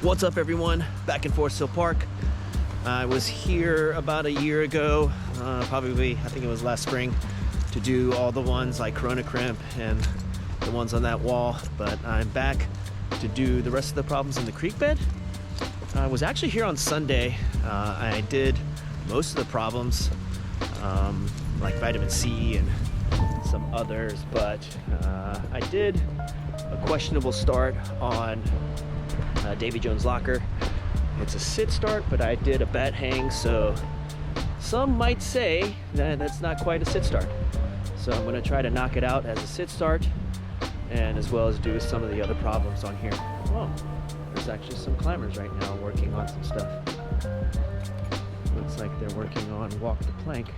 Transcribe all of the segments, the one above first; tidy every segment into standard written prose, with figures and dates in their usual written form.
What's up, everyone? Back in Forest Hill Park. I was here about a year ago, probably, I think it was last spring, to do all the ones like Corona Crimp and the ones on that wall, but I'm back to do the rest of the problems in the creek bed. I was actually here on Sunday. I did most of the problems, like vitamin C and some others, but I did a questionable start on Davie Jones Locker. It's a sit start, but I did a bat hang, so some might say that that's not quite a sit start. So I'm going to try to knock it out as a sit start, and as well as do some of the other problems on here. Whoa, there's actually some climbers right now working on some stuff. Looks like they're working on walk the plank.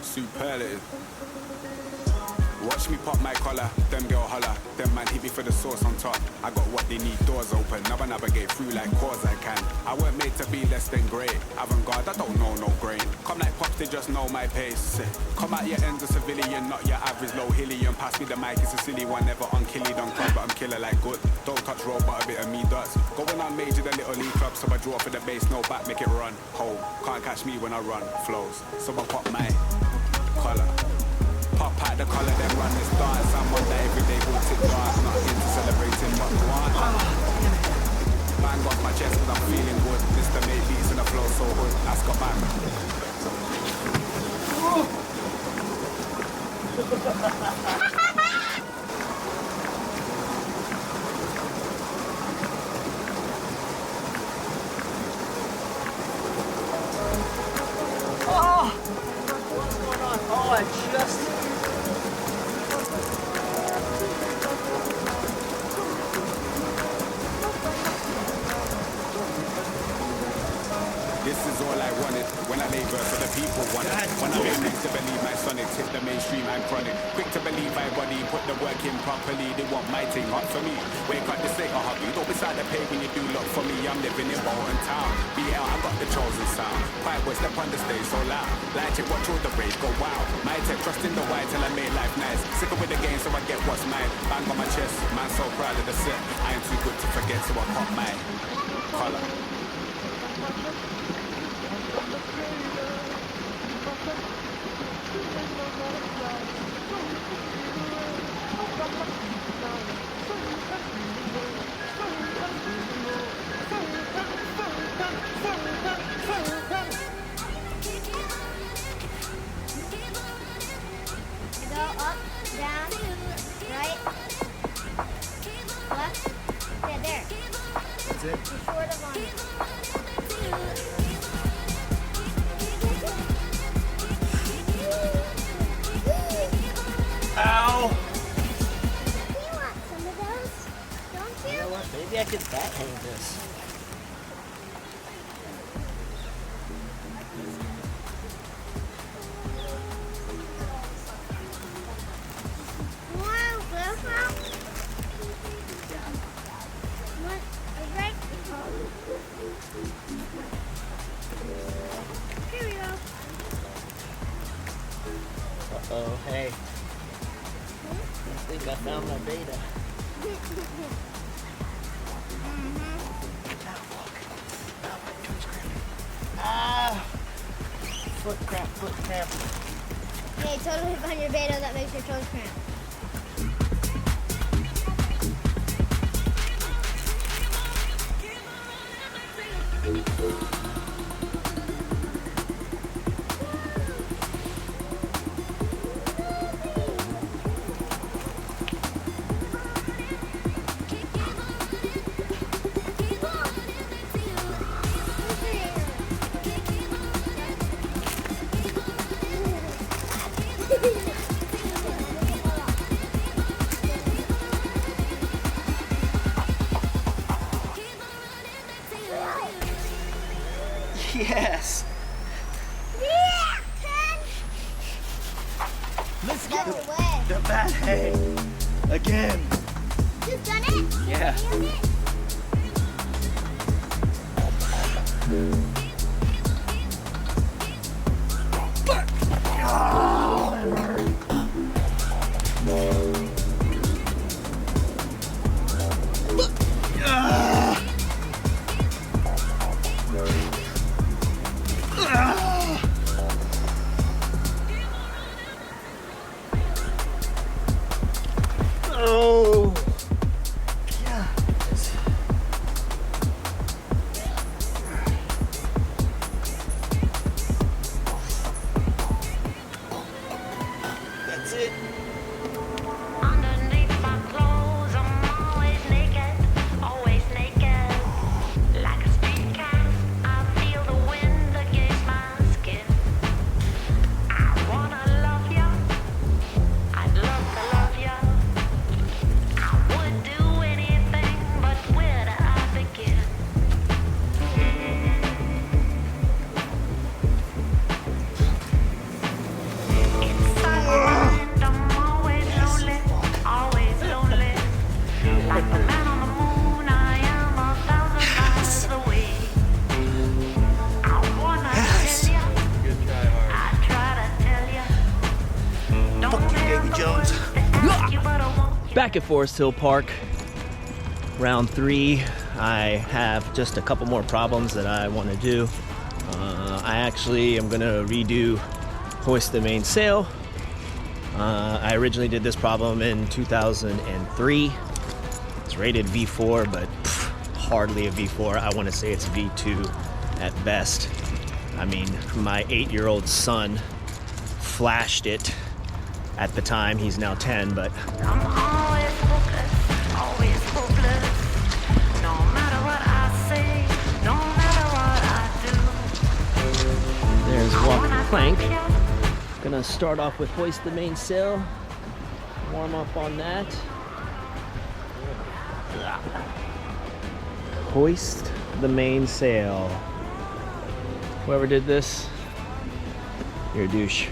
Superlative. Watch me pop my collar, them girl holler. Them man hit me for the sauce on top. I got what they need, doors open. Never navigate through like cause I can. I weren't made to be less than great. Avant-garde, I don't know no grain. Come like pops, they just know my pace. Come out your ends a civilian, not your average low hillian. Pass me the mic, it's a silly one. Never on killy, don't come, but I'm killer like good. Don't touch roll, but a bit of me does. Going on major, the little league club. So I draw for the base, no back, make it run. Home, can't catch me when I run. Flows, so I pop my collar. Pop out the collar, then run this dance. I'm on that everyday walks it dance. Not into celebrating, but one. Bang off my chest, cause I'm feeling good. Mr. Made beats and the flow so good. Ask a man. What's going on? Oh, I just... This is all I wanted. When I lay verse for the people want it. When I make next to believe my sonics hit the mainstream and chronic. Quick to believe my body, put the work in properly. They want my thing hot for me. Wake up, this ain't a hobby. Don't beside the pay when you do look for me. I'm living in Bolton Town. BL, I got the chosen sound. Quiet boys step on the stage so loud. Light it, watch all the rage go wow. My tech, trust in the white till I made life nice. Sicker with the game so I get what's mine. Bang on my chest, man so proud of the set. I ain't too good to forget so I pop my collar. Go up, down, right, left. Yeah, there. That's it? Be short of on it. Ow! You want some of those? Don't You you? know what? Maybe I could bat hang this. Wow, Grandpa. What? Right? Here we go. Uh-oh, hey. I think I found my beta. Ah! Foot cramp. Hey, totally find your beta that makes your toes cramp. Yes! Let's That's go. the way. The bad hay. Again. You've done it? Yeah. Nailed it? Oh. Yeah. That's it. Underneath my clothes, I'm always naked, like a street cat. I feel the wind against my skin. I wanna love ya, I'd love to love ya. I would do anything, but where do I begin? Inside my mind, I'm always lonely. Like the man on the moon, I am 1,000 miles away. I wanna tell ya, I try to tell ya. Don't Fuck you, Davie Jones. ask you, but I want you. Back at Forest Hill Park, round 3. I have just a couple more problems that I want to do. I actually am going to redo Hoist the Mainsail. I originally did this problem in 2003. It's rated V4, but hardly a V4. I want to say it's V2 at best. I mean, my 8-year-old son flashed it at the time. He's now 10, but I'm always hopeless. No matter what I say, no matter what I do. there's walk plank. Gonna start off with Hoist the Mainsail. Warm up on that. Hoist the Mainsail. Whoever did this, you're a douche.